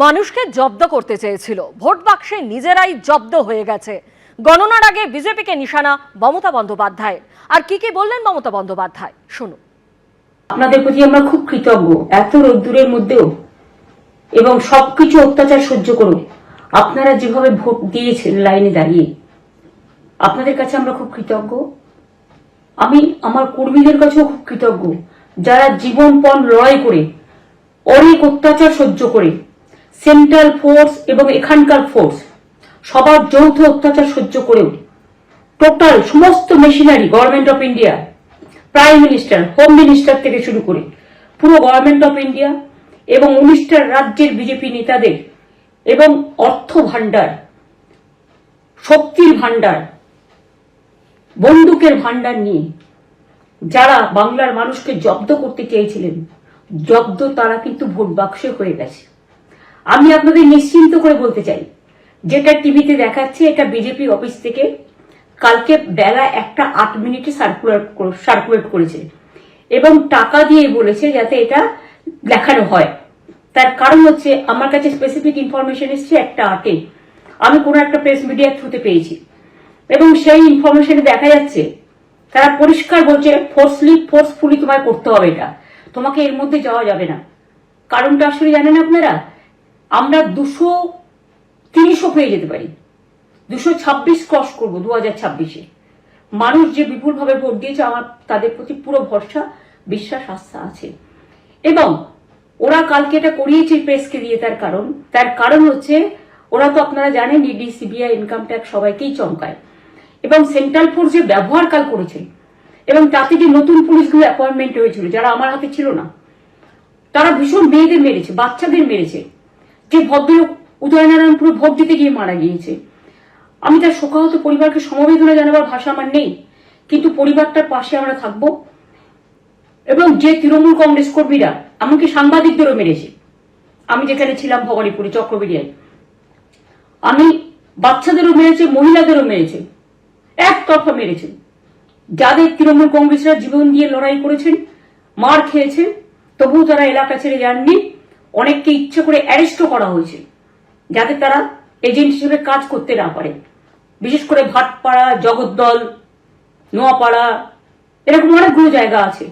মানুষকে জব্দ করতে চেয়েছিল, ভোট বাক্সে নিজেরাই জব্দ হয়ে গেছে। গণনার আগে বিজেপিকে নিশানা মমতা বন্দ্যোপাধ্যায়। আর কি কি বললেন মমতা বন্দ্যোপাধ্যায়, শুনুন। আপনাদের প্রতি আমরা খুব কৃতজ্ঞ, এত রোদ্দুরের মধ্যেও এবং সবকিছু অত্যাচার সহ্য করে আপনারা যেভাবে ভোট দিয়েছেন লাইনে দাঁড়িয়ে, আপনাদের কাছে আমরা খুব কৃতজ্ঞ। আমি আমার কর্মীদের কাছেও খুব কৃতজ্ঞ, যারা জীবনপণ লড়াই করে অনেক অত্যাচার সহ্য করে সেন্ট্রাল ফোর্স এবং এখানকার ফোর্স সবার যৌথ অত্যাচার সহ্য করেও টোটাল সমস্ত machinery government of India, prime minister, home minister থেকে শুরু করে পুরো গভর্নমেন্ট অফ ইন্ডিয়া এবং 19টা রাজ্যের বিজেপি নেতাদের এবং অর্থ ভান্ডার, শক্তির ভান্ডার, বন্দুকের ভান্ডার নিয়ে যারা বাংলার মানুষকে জব্দ করতে চেয়েছিলেন, জব্দ তারা কিন্তু ভোট বাক্সে হয়ে গেছে। আমি আপনাদের নিশ্চিন্ত করে বলতে চাই, যেটা টিভিতে দেখাচ্ছে এটা বিজেপি অফিস থেকে কালকে বেলা 1:08 সার্কুলেট করেছে এবং টাকা দিয়ে বলেছে যাতে এটা দেখানো হয়। তার কারণ হচ্ছে আমার কাছে স্পেসিফিক ইনফরমেশন এসছে 1:08 আমি কোনো একটা প্রেস মিডিয়ার থ্রুতে পেয়েছি এবং সেই ইনফরমেশনে দেখা যাচ্ছে তারা পরিষ্কার বলছে ফোর্সফুলি তোমায় করতে হবে, এটা তোমাকে এর মধ্যে যাওয়া যাবে না। কারণটা আসলে জানেন আপনারা, আমরা 230ও পেয়ে যেতে পারি, 226 ক্রস করবো 2026-এ। মানুষ যে বিপুলভাবে ভোট দিয়েছে, আমার তাদের প্রতি পুরো ভরসা, বিশ্বাস, আস্থা আছে। এবং ওরা কালকে এটা করিয়েছে প্রেসকে দিয়ে। তার কারণ হচ্ছে ওরা তো আপনারা জানেন ইডি, সিবিআই, ইনকাম ট্যাক্স সবাইকেই চমকায় এবং সেন্ট্রাল ফোর্স যে ব্যবহার কাল করেছে এবং তাতে যে নতুন পুলিশগুলো অ্যাপয়েন্টমেন্ট হয়েছিল যারা আমার হাতে ছিল না, তারা ভীষণ মেয়েদের মেরেছে, বাচ্চাদের মেরেছে। যে ভদ্রলোক উদয়নারায়ণপুরে ভোট দিতে গিয়ে মারা গিয়েছে, আমি তার শোকাহত পরিবারকে সমবেদনা জানাবার ভাষা আমার নেই, কিন্তু পরিবারটার পাশে আমরা থাকবো। এবং যে তৃণমূল কংগ্রেস কর্মীরা এমনকি সাংবাদিকদেরও মেরেছে, আমি যেখানে ছিলাম ভবানীপুরে চক্রবেড়িয়ায়, আমি বাচ্চাদেরও মেরেছে, মহিলাদেরও মেরেছে, একতরফা মেরেছে। যাদের তৃণমূল কংগ্রেসরা জীবন দিয়ে লড়াই করেছেন, মার খেয়েছেন, তবুও তারা এলাকা ছেড়ে যাননি। অনেককে ইচ্ছে করে অ্যারেস্টও করা হয়েছে যাতে তারা এজেন্ট হিসেবে কাজ করতে না পারে। বিশেষ করে ভাটপাড়া, জগদ্দল, নোয়াপাড়া, এরকম অনেকগুলো জায়গা আছে।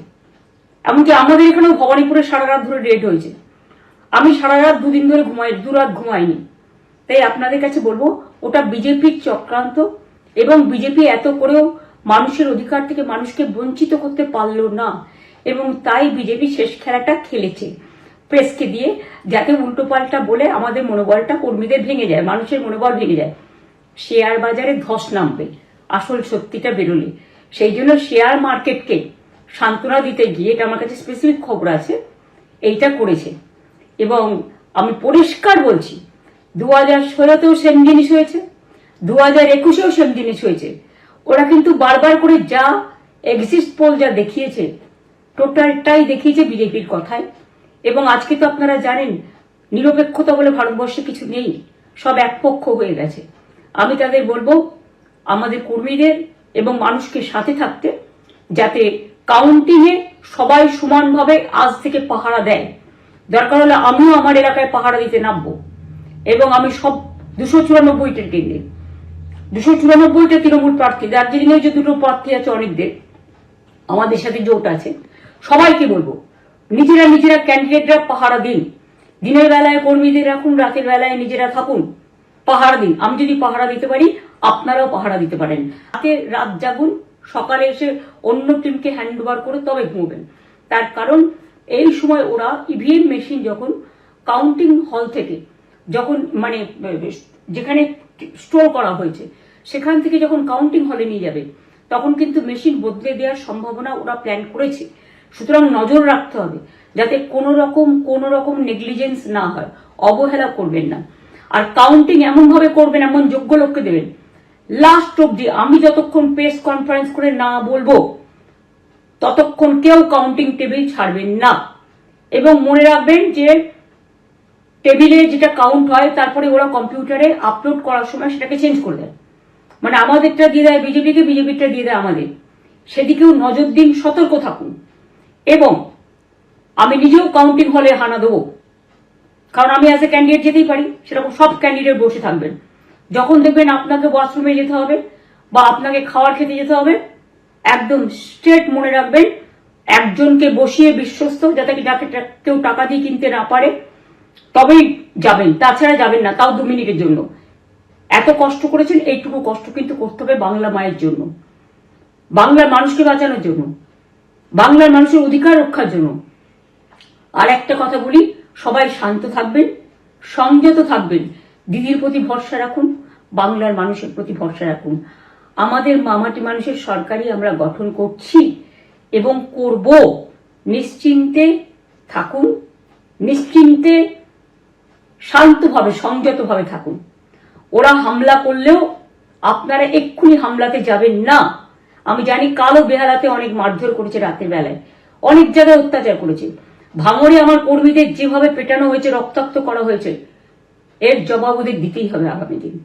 এমনকি আমাদের এখানেও ভবানীপুরে সারা রাত ধরে রেড হয়েছে। আমি সারা রাত 2 দিন ধরে দুরাত ঘুমাইনি। তাই আপনাদের কাছে বলবো, ওটা বিজেপির চক্রান্ত এবং বিজেপি এত করেও মানুষের অধিকার থেকে মানুষকে বঞ্চিত করতে পারলো না এবং তাই বিজেপি শেষ খেলাটা খেলেছে প্রেসকে দিয়ে, যাতে উল্টো পাল্টা বলে আমাদের মনোবলটা, কর্মীদের ভেঙে যায়, মানুষের মনোবল ভেঙে যায়। শেয়ার বাজারে ধস নামবে আসল সত্যিটা বেরোলে। সেই জন্য শেয়ার মার্কেটকে সান্ত্বনা দিতে গিয়ে, এটা আমার কাছে স্পেসিফিক খবর আছে, এইটা করেছে। এবং আমি পরিষ্কার বলছি, 2016-তেও সেম জিনিস হয়েছে, 2021-এও সেম জিনিস হয়েছে। ওরা কিন্তু বারবার করে যা এক্সিট পোল যা দেখিয়েছে, টোটালটাই দেখিয়েছে বিজেপির কথায়। এবং আজকে তো আপনারা জানেন নিরপেক্ষতা বলে ভারতবর্ষে কিছু নেই, সব একপক্ষ হয়ে গেছে। আমি তাদের বলবো আমাদের কর্মীদের এবং মানুষকে সাথে থাকতে, যাতে কাউন্টিংয়ে সবাই সমানভাবে আজ থেকে পাহারা দেয়। দরকার হলে আমিও আমার এলাকায় পাহারা দিতে নামবো এবং আমি সব 294টা কেন্দ্রে, 294টা তৃণমূল প্রার্থী, দার্জিলিংয়ে যে 2টো প্রার্থী আছে অনেকদের, আমাদের সাথে জোট আছে, সবাইকে বলবো নিজেরা ক্যান্ডিডেটরা পাহারা দিন। দিনের বেলায় কর্মীদের রাখুন, রাতের বেলায় নিজেরা থাকুন, পাহারা দিন। আমি যদি পাহারা দিতে পারি, আপনারাও পাহারা দিতে পারেন। রাত জাগুন, সকালে এসে অন্য টিমকে হ্যান্ড ওভার করে তবে ঘুমবেন। তার কারণ এই সময় ওরা ইভিএম মেশিন যখন কাউন্টিং হল থেকে, যখন মানে যেখানে স্টোর করা হয়েছে সেখান থেকে যখন কাউন্টিং হলে নিয়ে যাবে, তখন কিন্তু মেশিন বদলে দেওয়ার সম্ভাবনা ওরা প্ল্যান করেছে। সুতরাং নজর রাখতে হবে যাতে কোনো রকম নেগলিজেন্স না হয়, অবহেলা করবেন না। আর কাউন্টিং এমন ভাবে করবেন, এমন যোগ্য লোককে দেবেন লাস্ট অব্দি। আমি যতক্ষণ প্রেস কনফারেন্স করে না বলবো ততক্ষণ কেউ কাউন্টিং টেবিল ছাড়বেন না। এবং মনে রাখবেন যে টেবিলে যেটা কাউন্ট হয় তারপরে ওরা কম্পিউটারে আপলোড করার সময় সেটাকে চেঞ্জ করে দেয়, মানে আমাদেরটা দিয়ে দেয় বিজেপিকে, বিজেপিটা দিয়ে দেয় আমাদের। সেদিকেও নজর দিন, সতর্ক থাকুন। এবং আমি নিজেও কাউন্টিং হলে হানা দেবো, কারণ আমি অ্যাজ এ ক্যান্ডিডেট যেতেই পারি, সেরকম সব ক্যান্ডিডেট বসে থাকবেন। যখন দেখবেন আপনাকে ওয়াশরুমে যেতে হবে বা আপনাকে খাবার খেতে যেতে হবে, একদম স্ট্রেট মনে রাখবেন, একজনকে বসিয়ে বিশ্বস্ত, যাতে যাকে কেউ টাকা দিয়ে কিনতে না পারে, তবেই যাবেন, তাছাড়া যাবেন না, তাও 2 মিনিটের জন্য। এত কষ্ট করেছেন, এইটুকু কষ্ট কিন্তু করতে হবে বাংলা মায়ের জন্য, বাংলার মানুষকে বাঁচানোর জন্য, বাংলার মানুষের অধিকার রক্ষার জন্য। আর একটা কথা বলি, সবাই শান্ত থাকবেন, সংযত থাকবেন, দিদির প্রতি ভরসা রাখুন, বাংলার মানুষের প্রতি ভরসা রাখুন। আমাদের মামাটি মানুষের সরকারই আমরা গঠন করছি এবং করব। নিশ্চিন্তে থাকুন, নিশ্চিন্তে শান্তভাবে সংযতভাবে থাকুন। ওরা হামলা করলেও আপনারা এক্ষুনি হামলাতে যাবেন না। আমি জানি কালো বেহালাতে অনেক মারধর করেছে, রাতের বেলায় অনেক জায়গায় অত্যাচার করেছে, ভাঙড়ে আমার কর্মীদের যেভাবে পেটানো হয়েছে, রক্তাক্ত করা হয়েছে, এর জবাব ওদের দিতেই হবে আগামী দিন।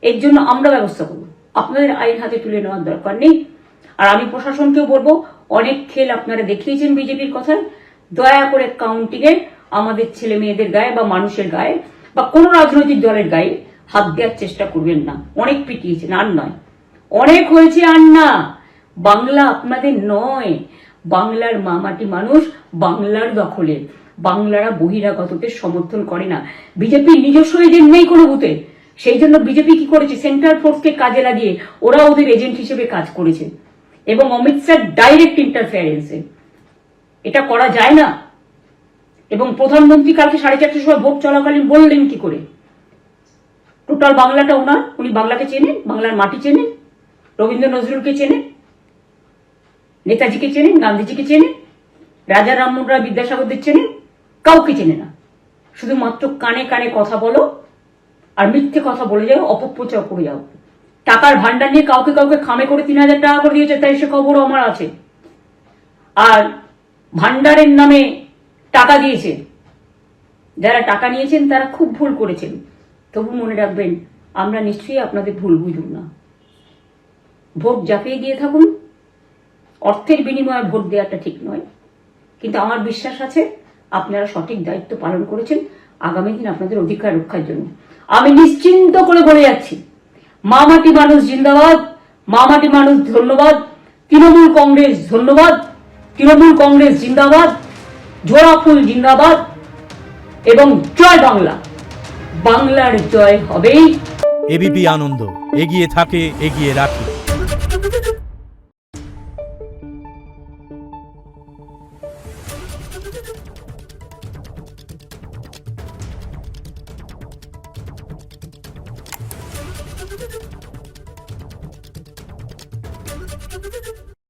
এর জন্য আমরা ব্যবস্থা করব, আপনাদের আইন হাতে তুলে নেওয়ার দরকার নেই। আর আমি প্রশাসনকেও বলবো, অনেক খেল আপনারা দেখিয়েছেন বিজেপির কথায়, দয়া করে কাউন্টিংয়ে আমাদের ছেলে মেয়েদের গায়ে বা মানুষের গায়ে বা কোনো রাজনৈতিক দলের গায়ে হাত দেওয়ার চেষ্টা করবেন না। অনেক পিটিয়েছেন, আর নয়, অনেক হয়েছে, আর না। বাংলা আপনাদের নয়, বাংলার মামাটি মানুষ বাংলার দখলে, বাংলারা বহিরাগতকে সমর্থন করে না। বিজেপি নিজস্ব এজেন্ট নেই কোনো বুথে, সেই জন্য বিজেপি কি করেছে, সেন্ট্রাল ফোর্সকে কাজে লাগিয়ে ওরা ওদের এজেন্ট হিসেবে কাজ করেছে, এবং অমিত শাহ ডাইরেক্ট ইন্টারফেয়ারেন্সে। এটা করা যায় না। এবং প্রধানমন্ত্রী কালকে 4:30টার সময় ভোট চলাকালীন বললেন কি করে, টোটাল বাংলাটা ওনার, উনি বাংলাকে চেনেন, বাংলার মাটি চেনেন, রবীন্দ্র নজরুলকে চেনেন, নেতাজিকে চেনেন, গান্ধীজিকে চেনেন, রাজা রামমোহন রায়, বিদ্যাসাগরদের চেনেন, কাউকে চেনে না। শুধুমাত্র কানে কানে কথা বলো আর মিথ্যে কথা বলে যাও, অপপ্রচার করে যাও। টাকার ভান্ডার নিয়ে কাউকে কাউকে খামে করে 3,000 টাকা করে দিয়েছে, তাই সে খবরও আমার আছে। আর ভান্ডারের নামে টাকা দিয়েছে, যারা টাকা নিয়েছেন তারা খুব ভুল করেছেন। তবু মনে রাখবেন, আমরা নিশ্চয়ই আপনাদের ভুল বুঝব না। ভোট ঝাঁপিয়ে দিয়ে থাকুন, অর্থের বিনিময়ে ভোট দেওয়াটা ঠিক নয়, কিন্তু আমার বিশ্বাস আছে আপনারা সঠিক দায়িত্ব পালন করেছেন আগামী দিন আপনাদের অধিকার রক্ষার জন্য। আমি নিশ্চিন্ত করে বলে যাচ্ছি, মামাটি মানুষ জিন্দাবাদ, মামাটি মানুষ ধন্যবাদ, তৃণমূল কংগ্রেস ধন্যবাদ, তৃণমূল কংগ্রেস জিন্দাবাদ, জোড়াফুল জিন্দাবাদ, এবং জয় বাংলা, বাংলার জয় হবেই। এবিপি আনন্দ, এগিয়ে থাকে, এগিয়ে রাখে।